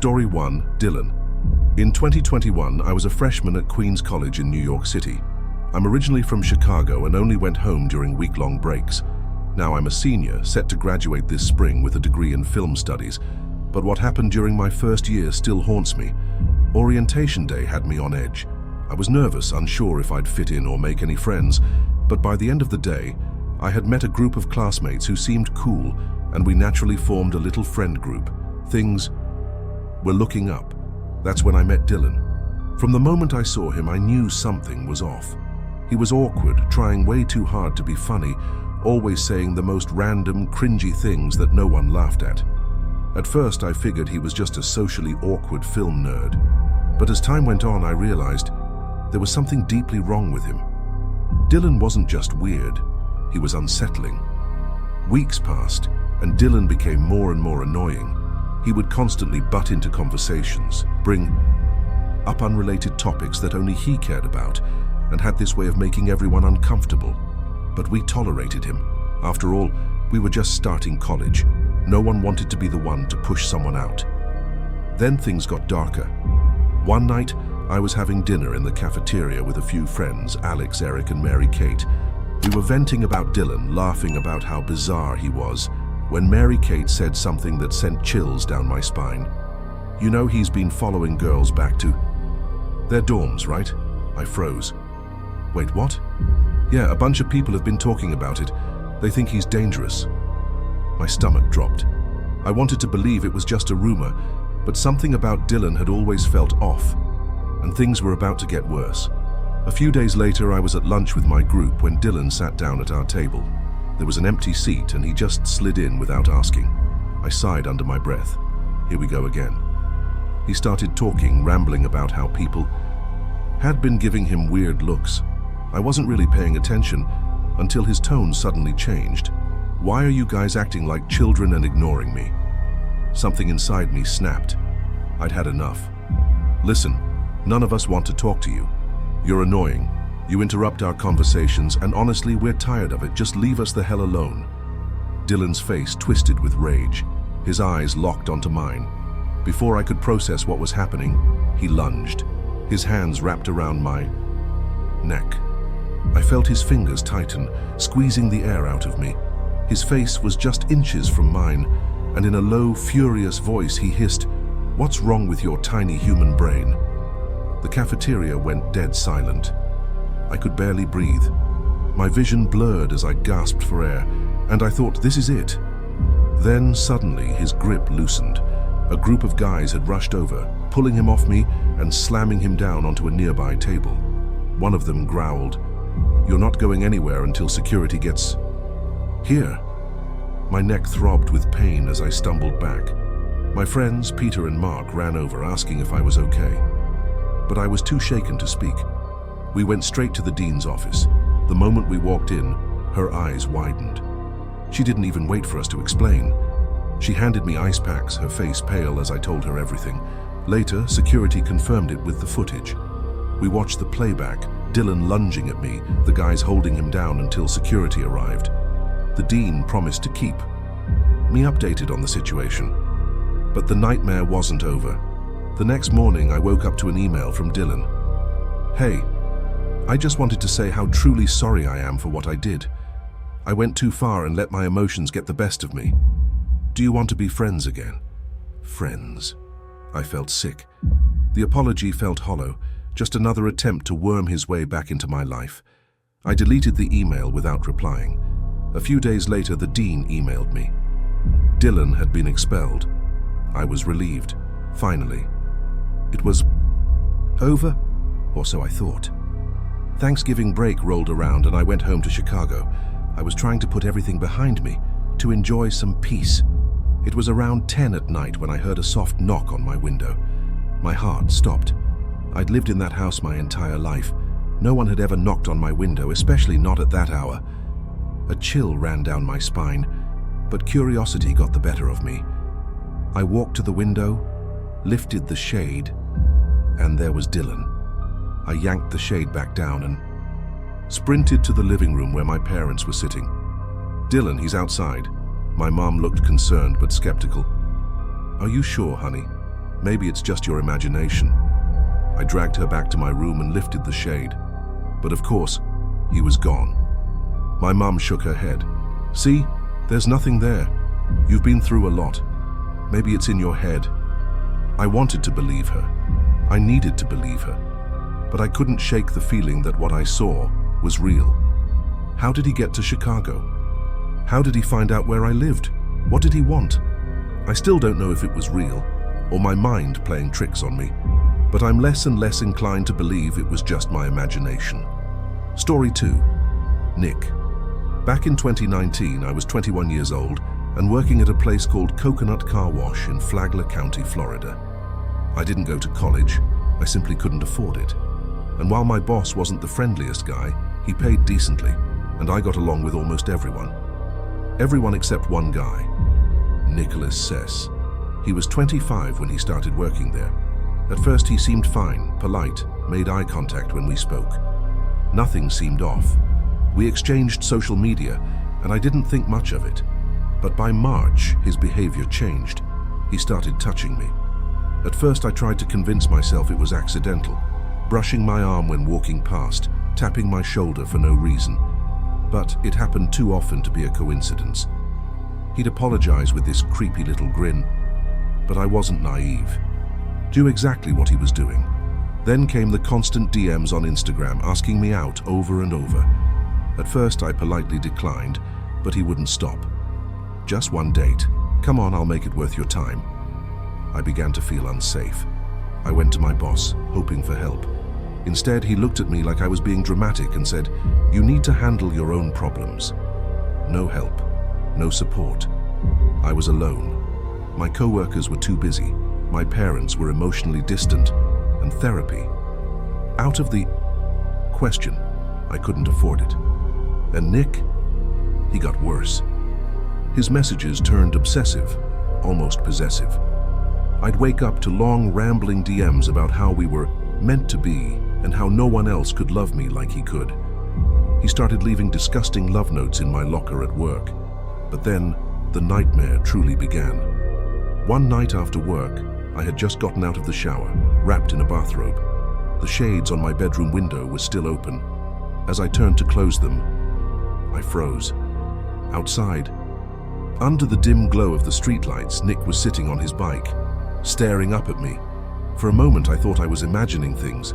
Story 1, Dylan. In 2021, I was a freshman at Queens College in New York City. I'm originally from Chicago and only went home during week-long breaks. Now I'm a senior, set to graduate this spring with a degree in film studies. But what happened during my first year still haunts me. Orientation day had me on edge. I was nervous, unsure if I'd fit in or make any friends. But by the end of the day, I had met a group of classmates who seemed cool, and we naturally formed a little friend group. Things were looking up. That's when I met Dylan. From the moment I saw him, I knew something was off. He was awkward, trying way too hard to be funny, always saying the most random, cringy things that no one laughed at. At first, I figured he was just a socially awkward film nerd. But as time went on, I realized there was something deeply wrong with him. Dylan wasn't just weird, he was unsettling. Weeks passed, and Dylan became more and more annoying. He would constantly butt into conversations, bring up unrelated topics that only he cared about, and had this way of making everyone uncomfortable. But we tolerated him. After all, we were just starting college. No one wanted to be the one to push someone out. Then things got darker. One night, I was having dinner in the cafeteria with a few friends, Alex, Eric, and Mary Kate. We were venting about Dylan, laughing about how bizarre he was, when Mary Kate said something that sent chills down my spine. You know, he's been following girls back to their dorms, right? I froze. Wait, what? Yeah, a bunch of people have been talking about it. They think he's dangerous. My stomach dropped. I wanted to believe it was just a rumor, but something about Dylan had always felt off, and things were about to get worse. A few days later, I was at lunch with my group when Dylan sat down at our table. There was an empty seat, and he just slid in without asking. I sighed under my breath. Here we go again. He started talking, rambling about how people had been giving him weird looks. I wasn't really paying attention until his tone suddenly changed. Why are you guys acting like children and ignoring me? Something inside me snapped. I'd had enough. Listen, none of us want to talk to you. You're annoying. You interrupt our conversations, and honestly, we're tired of it. Just leave us the hell alone. Dylan's face twisted with rage. His eyes locked onto mine. Before I could process what was happening, he lunged. His hands wrapped around my neck. I felt his fingers tighten, squeezing the air out of me. His face was just inches from mine, and in a low, furious voice he hissed, "What's wrong with your tiny human brain?" The cafeteria went dead silent. I could barely breathe. My vision blurred as I gasped for air, and I thought, this is it. Then suddenly his grip loosened. A group of guys had rushed over, pulling him off me and slamming him down onto a nearby table. One of them growled, "You're not going anywhere until security gets here." My neck throbbed with pain as I stumbled back. My friends, Peter and Mark, ran over asking if I was okay. But I was too shaken to speak. We went straight to the dean's office. The moment we walked in, her eyes widened. She didn't even wait for us to explain. She handed me ice packs, her face pale as I told her everything. Later, security confirmed it with the footage. We watched the playback, Dylan lunging at me, the guys holding him down until security arrived. The dean promised to keep me updated on the situation. But the nightmare wasn't over. The next morning, I woke up to an email from Dylan. "Hey, I just wanted to say how truly sorry I am for what I did. I went too far and let my emotions get the best of me. Do you want to be friends again?" Friends. I felt sick. The apology felt hollow, just another attempt to worm his way back into my life. I deleted the email without replying. A few days later, the dean emailed me. Dylan had been expelled. I was relieved. Finally. It was over, or so I thought. Thanksgiving break rolled around and I went home to Chicago. I was trying to put everything behind me, to enjoy some peace. It was around 10 at night when I heard a soft knock on my window. My heart stopped. I'd lived in that house my entire life. No one had ever knocked on my window, especially not at that hour. A chill ran down my spine, but curiosity got the better of me. I walked to the window, lifted the shade, and there was Dylan. I yanked the shade back down and sprinted to the living room where my parents were sitting. "Dylan, he's outside." My mom looked concerned but skeptical. "Are you sure, honey?" Maybe it's just your imagination." I dragged her back to my room and lifted the shade. But of course, he was gone. My mum shook her head. "See, there's nothing there. You've been through a lot. Maybe it's in your head." I wanted to believe her. I needed to believe her. But I couldn't shake the feeling that what I saw was real. How did he get to Chicago? How did he find out where I lived? What did he want? I still don't know if it was real, or my mind playing tricks on me, but I'm less and less inclined to believe it was just my imagination. Story 2. Nick. Back in 2019, I was 21 years old and working at a place called Coconut Car Wash in Flagler County, Florida. I didn't go to college. I simply couldn't afford it. And while my boss wasn't the friendliest guy, he paid decently, and I got along with almost everyone. Everyone except one guy, Nicholas Sess. He was 25 when he started working there. At first he seemed fine, polite, made eye contact when we spoke. Nothing seemed off. We exchanged social media, and I didn't think much of it. But by March, his behavior changed. He started touching me. At first I tried to convince myself it was accidental, brushing my arm when walking past, tapping my shoulder for no reason. But it happened too often to be a coincidence. He'd apologize with this creepy little grin, but I wasn't naive. Knew exactly what he was doing. Then came the constant DMs on Instagram asking me out over and over. At first I politely declined, but he wouldn't stop. "Just one date. Come on, I'll make it worth your time." I began to feel unsafe. I went to my boss, hoping for help. Instead, he looked at me like I was being dramatic and said, "You need to handle your own problems." No help, no support. I was alone. My coworkers were too busy. My parents were emotionally distant, and therapy. Out of the question, I couldn't afford it. And Nick, he got worse. His messages turned obsessive, almost possessive. I'd wake up to long, rambling DMs about how we were meant to be and how no one else could love me like he could. He started leaving disgusting love notes in my locker at work. But then, the nightmare truly began. One night after work, I had just gotten out of the shower, wrapped in a bathrobe. The shades on my bedroom window were still open. As I turned to close them, I froze. Outside, under the dim glow of the streetlights, Nick was sitting on his bike, staring up at me. For a moment I thought I was imagining things,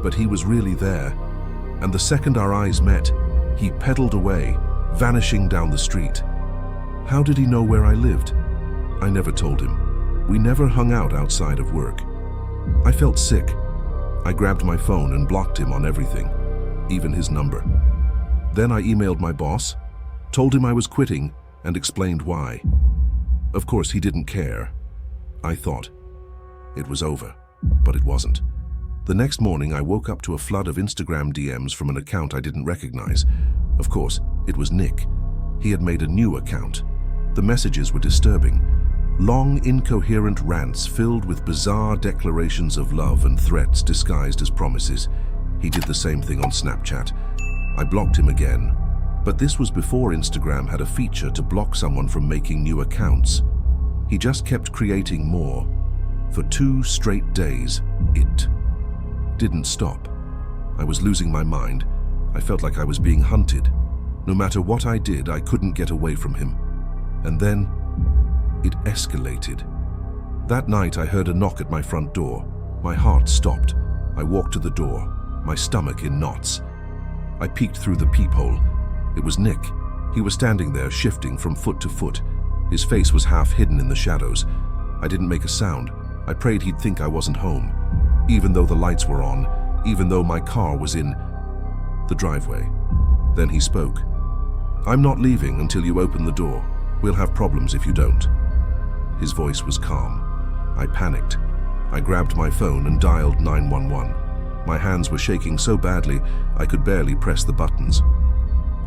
but he was really there. And the second our eyes met, he pedaled away, vanishing down the street. How did he know where I lived? I never told him. We never hung out outside of work. I felt sick. I grabbed my phone and blocked him on everything, even his number. Then I emailed my boss, told him I was quitting, and explained why. Of course, he didn't care. I thought it was over, but it wasn't. The next morning, I woke up to a flood of Instagram DMs from an account I didn't recognize. Of course, it was Nick. He had made a new account. The messages were disturbing. Long, incoherent rants filled with bizarre declarations of love and threats disguised as promises. He did the same thing on Snapchat. I blocked him again. But this was before Instagram had a feature to block someone from making new accounts. He just kept creating more. For 2 straight days, it didn't stop. I was losing my mind. I felt like I was being hunted. No matter what I did, I couldn't get away from him. And then, it escalated. That night, I heard a knock at my front door. My heart stopped. I walked to the door, my stomach in knots. I peeked through the peephole. It was Nick. He was standing there, shifting from foot to foot. His face was half hidden in the shadows. I didn't make a sound. I prayed he'd think I wasn't home, even though the lights were on, even though my car was in the driveway. Then he spoke. "I'm not leaving until you open the door. We'll have problems if you don't." His voice was calm. I panicked. I grabbed my phone and dialed 911. My hands were shaking so badly I could barely press the buttons.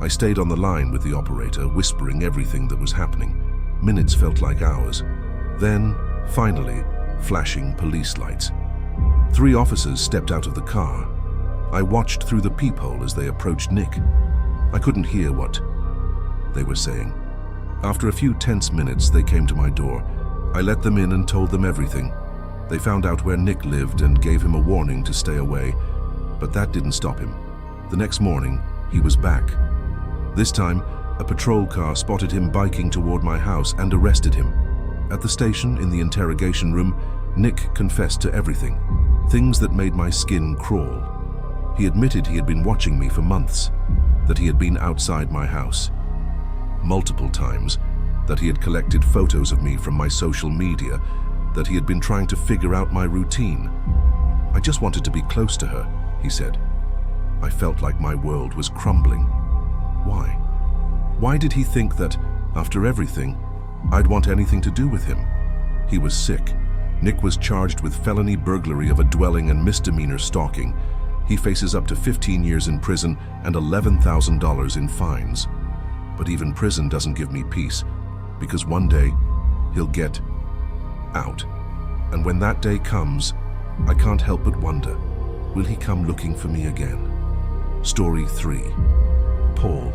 I stayed on the line with the operator, whispering everything that was happening. Minutes felt like hours. Then, finally, flashing police lights. 3 officers stepped out of the car. I watched through the peephole as they approached Nick. I couldn't hear what they were saying. After a few tense minutes, they came to my door. I let them in and told them everything. They found out where Nick lived and gave him a warning to stay away, but that didn't stop him. The next morning, he was back. This time, a patrol car spotted him biking toward my house and arrested him. At the station, in the interrogation room, Nick confessed to everything, things that made my skin crawl. He admitted he had been watching me for months, that he had been outside my house multiple times, that he had collected photos of me from my social media, that he had been trying to figure out my routine. I just wanted to be close to her, he said. I felt like my world was crumbling. Why? Why did he think that, after everything, I'd want anything to do with him? He was sick. Nick was charged with felony burglary of a dwelling and misdemeanor stalking. He faces up to 15 years in prison and $11,000 in fines. But even prison doesn't give me peace, because one day he'll get out. And when that day comes, I can't help but wonder, will he come looking for me again? Story 3. Paul.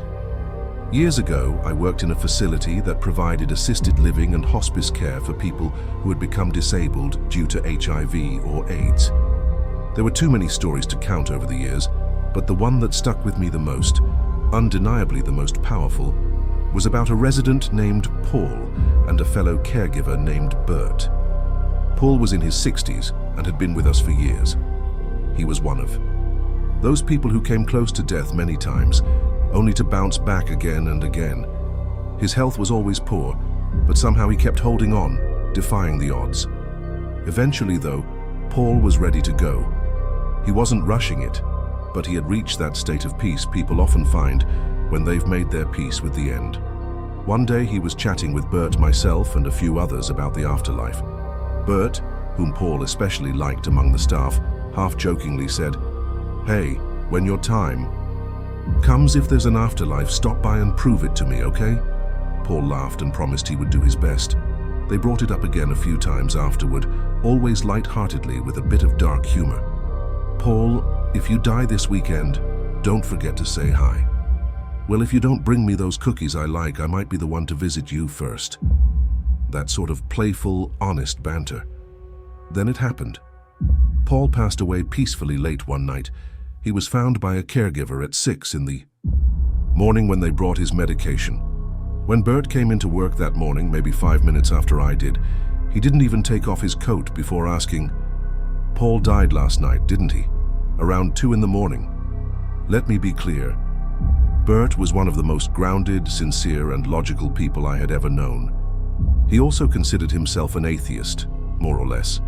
Years ago, I worked in a facility that provided assisted living and hospice care for people who had become disabled due to HIV or AIDS. There were too many stories to count over the years, but the one that stuck with me the most, undeniably the most powerful, was about a resident named Paul and a fellow caregiver named Bert. Paul was in his 60s and had been with us for years. He was one of those people who came close to death many times, only to bounce back again and again. His health was always poor, but somehow he kept holding on, defying the odds. Eventually, though, Paul was ready to go. He wasn't rushing it, but he had reached that state of peace people often find when they've made their peace with the end. One day he was chatting with Bert, myself, and a few others about the afterlife. Bert, whom Paul especially liked among the staff, half-jokingly said, "Hey, when your time comes, if there's an afterlife, stop by and prove it to me, okay?" Paul laughed and promised he would do his best. They brought it up again a few times afterward, always light-heartedly with a bit of dark humor. "Paul, if you die this weekend, don't forget to say hi." "Well, if you don't bring me those cookies I like, I might be the one to visit you first." That sort of playful, honest banter. Then it happened. Paul passed away peacefully late one night. He was found by a caregiver at 6 in the morning when they brought his medication. When Bert came into work that morning, maybe 5 minutes after I did, he didn't even take off his coat before asking, "Paul died last night, didn't he? Around 2 in the morning." Let me be clear. Bert was one of the most grounded, sincere, and logical people I had ever known. He also considered himself an atheist, more or less.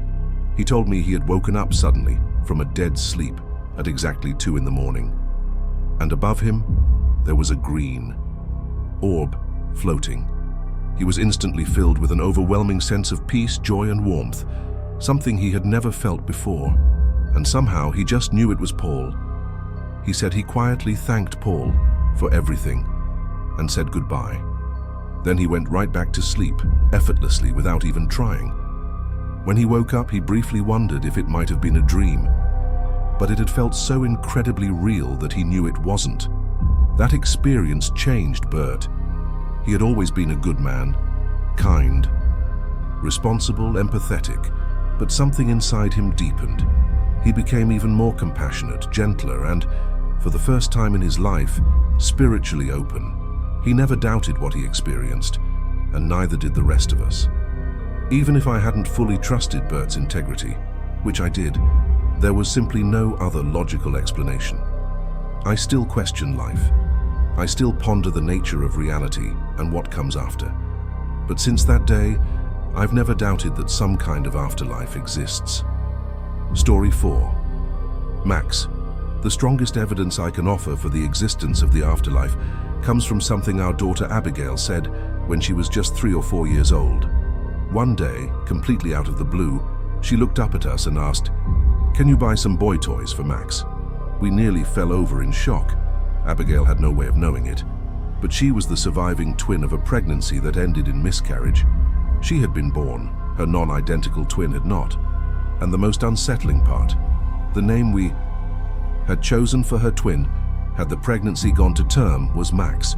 He told me he had woken up suddenly from a dead sleep at exactly 2 in the morning. And above him, there was a green orb floating. He was instantly filled with an overwhelming sense of peace, joy, and warmth, something he had never felt before. And somehow he just knew it was Paul. He said he quietly thanked Paul for everything and said goodbye. Then he went right back to sleep, effortlessly, without even trying. When he woke up, he briefly wondered if it might have been a dream, but it had felt so incredibly real that he knew it wasn't. That experience changed Bert. He had always been a good man, kind, responsible, empathetic, but something inside him deepened. He became even more compassionate, gentler, and, for the first time in his life, spiritually open. He never doubted what he experienced, and neither did the rest of us. Even if I hadn't fully trusted Bert's integrity, which I did, there was simply no other logical explanation. I still question life. I still ponder the nature of reality and what comes after. But since that day, I've never doubted that some kind of afterlife exists. Story 4. Max. The strongest evidence I can offer for the existence of the afterlife comes from something our daughter Abigail said when she was just 3 or 4 years old. One day, completely out of the blue, she looked up at us and asked, "Can you buy some boy toys for Max?" We nearly fell over in shock. Abigail had no way of knowing it, but she was the surviving twin of a pregnancy that ended in miscarriage. She had been born, her non-identical twin had not. And the most unsettling part, the name we had chosen for her twin, had the pregnancy gone to term, was Max.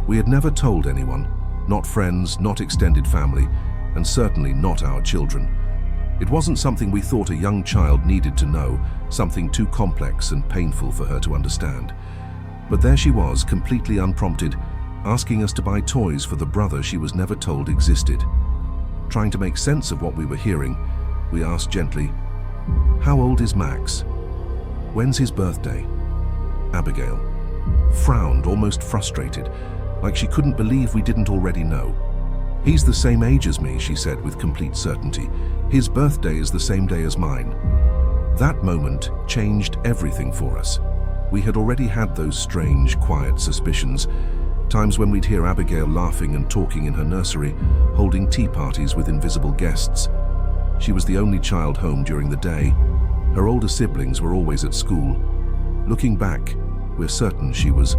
We had never told anyone, not friends, not extended family, and certainly not our children. It wasn't something we thought a young child needed to know, something too complex and painful for her to understand. But there she was, completely unprompted, asking us to buy toys for the brother she was never told existed. Trying to make sense of what we were hearing, we asked gently, "How old is Max? When's his birthday?" Abigail frowned, almost frustrated, like she couldn't believe we didn't already know. "He's the same age as me," she said with complete certainty. "His birthday is the same day as mine." That moment changed everything for us. We had already had those strange, quiet suspicions, times when we'd hear Abigail laughing and talking in her nursery, holding tea parties with invisible guests. She was the only child home during the day. Her older siblings were always at school. Looking back, we're certain she was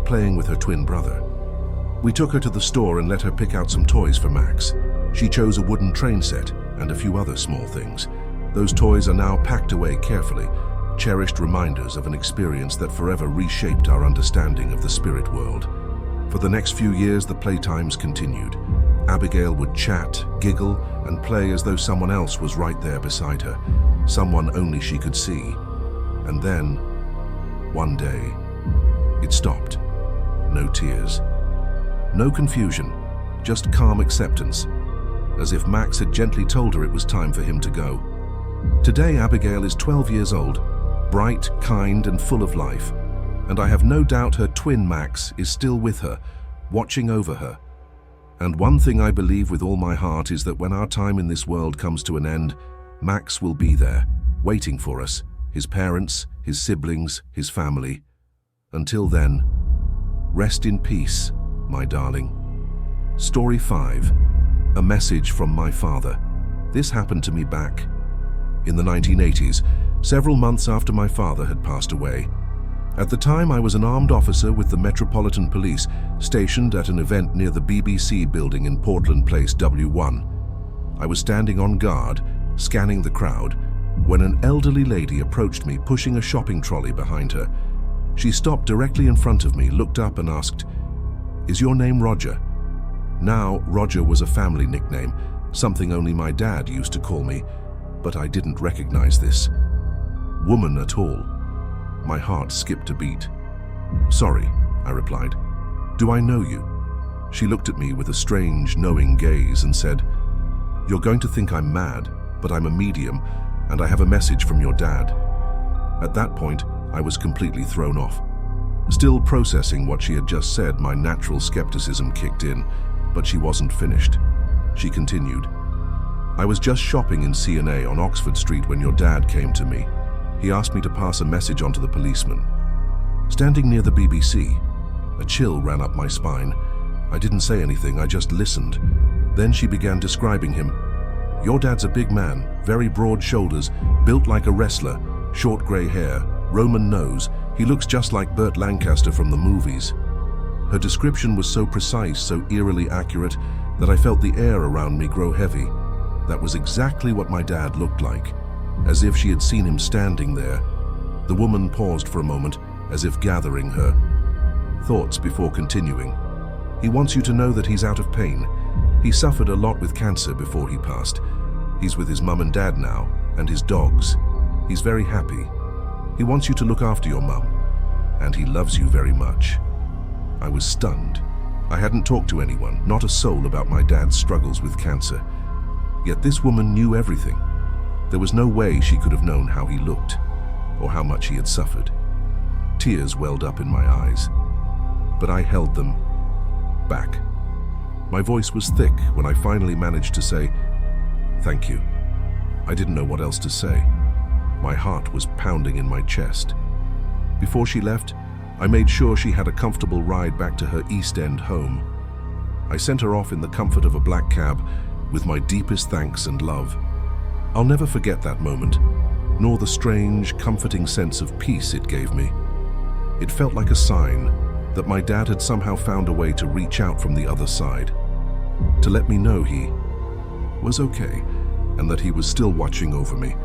playing with her twin brother. We took her to the store and let her pick out some toys for Max. She chose a wooden train set and a few other small things. Those toys are now packed away carefully, cherished reminders of an experience that forever reshaped our understanding of the spirit world. For the next few years, the playtimes continued. Abigail would chat, giggle, and play as though someone else was right there beside her, someone only she could see. And then, one day, it stopped. No tears. No confusion, just calm acceptance, as if Max had gently told her it was time for him to go. Today, Abigail is 12 years old, bright, kind, and full of life, and I have no doubt her twin Max is still with her, watching over her. And one thing I believe with all my heart is that when our time in this world comes to an end, Max will be there, waiting for us, his parents, his siblings, his family. Until then, rest in peace, my darling. Story 5. A message from my father. This happened to me back in the 1980s, several months after my father had passed away. At the time, I was an armed officer with the Metropolitan Police, stationed at an event near the BBC building in Portland Place, W1. I was standing on guard, scanning the crowd, when an elderly lady approached me, pushing a shopping trolley behind her. She stopped directly in front of me, looked up and asked, "Is your name Roger?" Now, Roger was a family nickname, something only my dad used to call me, but I didn't recognize this woman at all. My heart skipped a beat. "Sorry," I replied. "Do I know you?" She looked at me with a strange, knowing gaze and said, "You're going to think I'm mad, but I'm a medium, and I have a message from your dad." At that point, I was completely thrown off. Still processing what she had just said, my natural skepticism kicked in, but she wasn't finished. She continued, "I was just shopping in C&A on Oxford Street when your dad came to me. He asked me to pass a message on to the policeman." Standing near the BBC, a chill ran up my spine. I didn't say anything, I just listened. Then she began describing him. "Your dad's a big man, very broad shoulders, built like a wrestler, short grey hair, Roman nose. He looks just like Burt Lancaster from the movies." Her description was so precise, so eerily accurate, that I felt the air around me grow heavy. That was exactly what my dad looked like, as if she had seen him standing there. The woman paused for a moment, as if gathering her thoughts before continuing. "He wants you to know that he's out of pain. He suffered a lot with cancer before he passed. He's with his mum and dad now, and his dogs. He's very happy. He wants you to look after your mum, and he loves you very much." I was stunned. I hadn't talked to anyone, not a soul, about my dad's struggles with cancer. Yet this woman knew everything. There was no way she could have known how he looked, or how much he had suffered. Tears welled up in my eyes, but I held them back. My voice was thick when I finally managed to say, "Thank you." I didn't know what else to say. My heart was pounding in my chest. Before she left, I made sure she had a comfortable ride back to her East End home. I sent her off in the comfort of a black cab with my deepest thanks and love. I'll never forget that moment, nor the strange, comforting sense of peace it gave me. It felt like a sign that my dad had somehow found a way to reach out from the other side, to let me know he was okay, and that he was still watching over me,